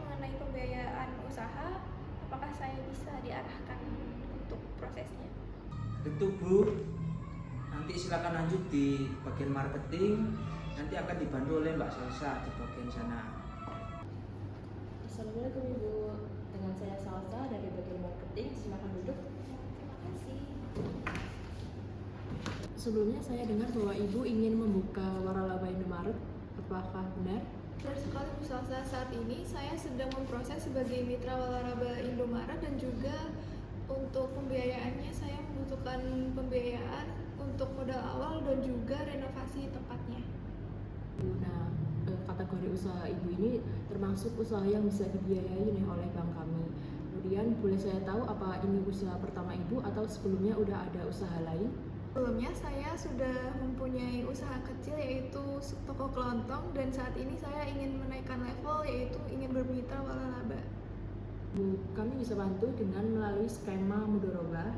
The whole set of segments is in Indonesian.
mengenai pembiayaan usaha, apakah saya bisa diarahkan untuk prosesnya? Tentu Bu, nanti silakan lanjut di bagian marketing, nanti akan dibantu oleh Mbak Salsa di bagian sana. Assalamualaikum Ibu, dengan saya Salsa dari bagian marketing, silakan duduk. Terima kasih. Sebelumnya saya dengar bahwa Ibu ingin membuka waralaba Indomaret, apakah benar? Benar sekali Bu Salsa, saat ini saya sedang memproses sebagai mitra waralaba Indomaret dan juga untuk pembiayaannya saya membutuhkan pembiayaan untuk modal awal dan juga renovasi tempatnya. Nah, kategori usaha Ibu ini termasuk usaha yang bisa dibiayai nih oleh bank kami. Kemudian boleh saya tahu apa ini usaha pertama Ibu atau sebelumnya udah ada usaha lain? Sebelumnya saya sudah mempunyai usaha kecil yaitu toko kelontong dan saat ini saya ingin menaikkan level yaitu ingin bermitra waralaba. Bu, kami bisa bantu dengan melalui skema mudoroba.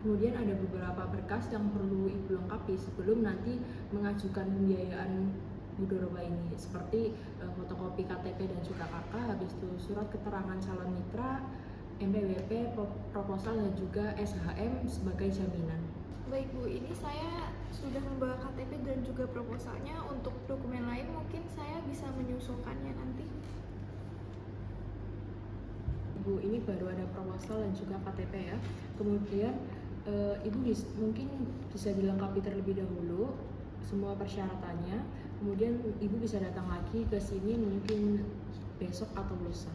Kemudian ada beberapa berkas yang perlu Ibu lengkapi sebelum nanti mengajukan pembiayaan mudoroba ini, seperti fotokopi KTP dan juga KK, habis itu surat keterangan calon mitra, NPWP, proposal dan juga SHM sebagai jaminan. Baik Bu, ini saya sudah membawa KTP dan juga proposalnya. Untuk dokumen lain mungkin saya bisa menyusulkannya nanti. Ibu, ini baru ada proposal dan juga KTP ya. Kemudian Ibu mungkin bisa dilengkapi terlebih dahulu semua persyaratannya. Kemudian Ibu bisa datang lagi ke sini mungkin besok atau lusa.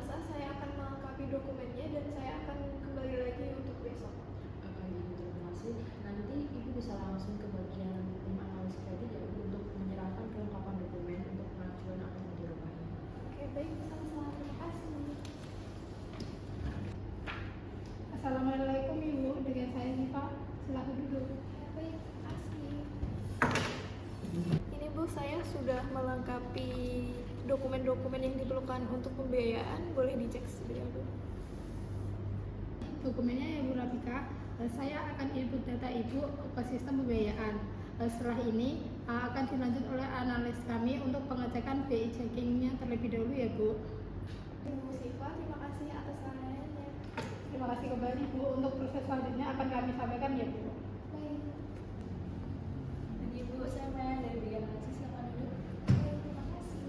Saya akan melengkapi dokumennya dan saya akan kembali lagi untuk besok. Terima kasih. Nanti Ibu bisa langsung ke bagian tim analis kredit ya untuk menyerahkan kelengkapan dokumen untuk pengajuan akta mudorobahnya. Oke, baik, sama-sama. Terima kasih. Assalamualaikum Ibu, dengan saya Siva, silakan duduk. Baik, terima kasih. Ini Bu, saya sudah melengkapi dokumen-dokumen yang diperlukan untuk pembiayaan. Boleh dicek terlebih dahulu. Dokumennya ya Bu Rafika, saya akan input data Ibu ke sistem pembiayaan. Setelah ini akan dilanjut oleh analis kami untuk pengecekan BI checkingnya terlebih dahulu ya Bu. Ibu Siva, terima kasih atas sarannya. Terima kasih kembali Bu, untuk proses selanjutnya akan kami sampaikan ya Bu. Baik. Ibu, saya Maya dari bagian analisis, silakan duduk. Baik, terima kasih.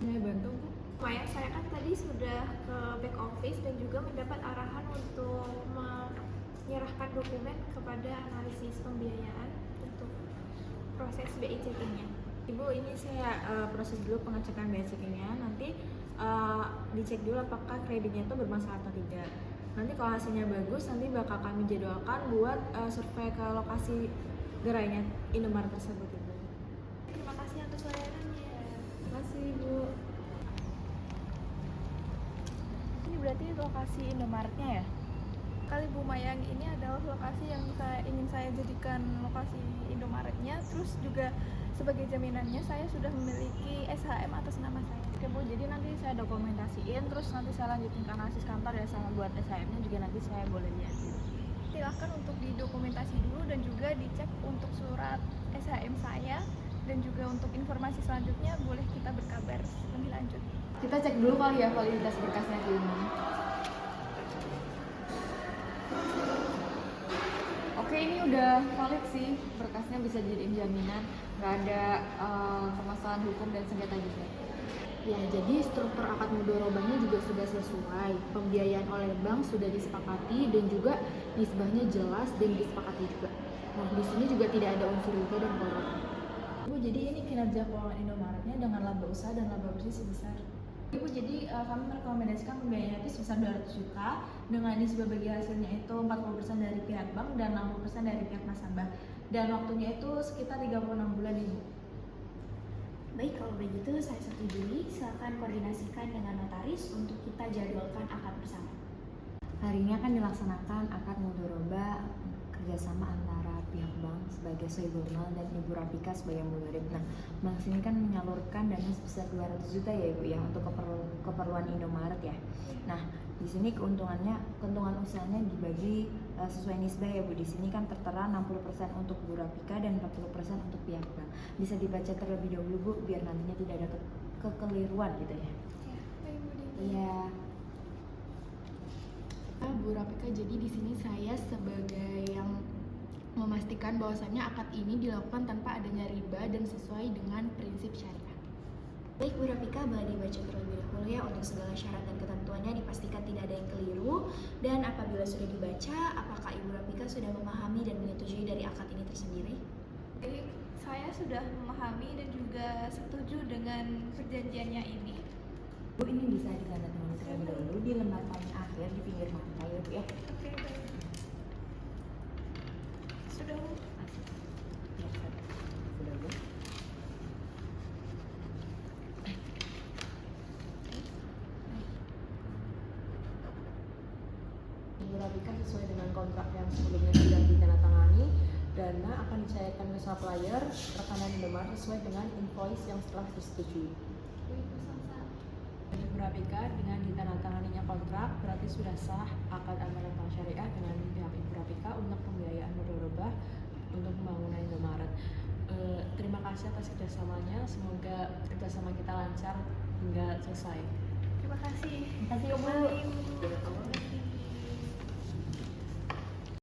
Saya bantu Bu. Saya kan tadi sudah ke back office dan juga mendapat arahan untuk menyerahkan dokumen kepada analisis pembiayaan untuk proses BI checkingnya. Ibu, ini saya proses dulu pengecekan BI checkingnya. Nanti dicek dulu apakah kreditnya itu bermasalah atau tidak. Nanti kalau hasilnya bagus, nanti bakal kami jadwalkan buat survei ke lokasi gerainya Indomaret tersebut, Ibu. Terima kasih atas layanannya. Terima kasih, Ibu. Ini berarti lokasi Indomaretnya ya? Kali Bu Mayang ini adalah lokasi yang ingin saya jadikan lokasi Indomaretnya. Terus juga sebagai jaminannya saya sudah memiliki SHM atas nama saya. Oke Bu, jadi nanti saya dokumentasiin, terus nanti saya lanjutin ke analisis kantor ya, sama buat SHM-nya juga nanti saya boleh lihat. Silahkan untuk didokumentasi dulu dan juga dicek untuk surat SHM saya. Dan juga untuk informasi selanjutnya boleh kita berkabar lebih lanjut. Kita cek dulu kali ya validitas berkasnya gimana. Oke, ini udah valid sih, berkasnya bisa jadiin jaminan, nggak ada permasalahan hukum dan sengketa juga. Ya, jadi struktur akad mudorobahnya juga sudah sesuai, pembiayaan oleh bank sudah disepakati dan juga nisbahnya jelas dan disepakati juga. Nah, di sini juga tidak ada unsur riba dan korup. Ibu, jadi ini kinerja keuangan Indomaretnya dengan laba usaha dan laba bersih sebesar. Ibu, jadi kami merekomendasikan pembiayaan itu sebesar 200 juta dengan nisbah bagi hasilnya itu 40% dari pihak bank dan 60% dari pihak nasabah. Dan waktunya itu sekitar 36 bulan, Ibu. Baik, kalau begitu saya setujui. Silakan koordinasikan dengan notaris untuk kita jadwalkan akad bersama. Hari ini akan dilaksanakan akad mudoroba kerjasama antara pihak bank sebagai sohibul mal dan Ibu Rafika sebagai mudorib. Nah, bank sini kan menyalurkan dana sebesar 200 juta ya Ibu ya untuk keperluan Indomaret ya. Nah, di sini keuntungan usahanya dibagi sesuai nisbah ya Bu. Di sini kan tertera 60% untuk Bu Rafika dan 40% untuk pihak bank. Bisa dibaca terlebih dahulu Bu biar nantinya tidak ada kekeliruan gitu ya. Ya, baik Bu Dini. Iya. Bu Rafika, jadi di sini saya sebagai yang memastikan bahwasannya akad ini dilakukan tanpa adanya riba dan sesuai dengan prinsip syariah. Baik Bu Rafika, boleh dibaca terlebih dahulu ya untuk segala syarat dan ketentuannya, dipastikan tidak ada yang keliru. Dan apabila sudah dibaca, apakah Ibu Rafika sudah memahami dan menyetujui dari akad ini tersendiri? Baik, saya sudah memahami dan juga setuju dengan perjanjiannya ini. Bu, ini bisa ditandatangani terlebih dahulu di lembar paling akhir di pinggir mata ya Bu ya. Oke, baik. Sudah Bu. Ya, sudah Bu. Ibu Rafika, sesuai dengan kontrak yang sebelumnya sudah ditandatangani, dana akan dicairkan ke supplier rekanan Indomaret sesuai dengan invoice yang setelah disetujui. Ibu Rafika, dengan ditandatanganinya kontrak berarti sudah sah akad antara Bank Syariah dengan pihak Ibu Rafika untuk pembiayaan mudharabah untuk pembangunan Indomaret. Terima kasih atas kerjasamanya, semoga kerjasama kita lancar hingga selesai. Terima kasih. Terima kasih, Bu. Kembali, Bu.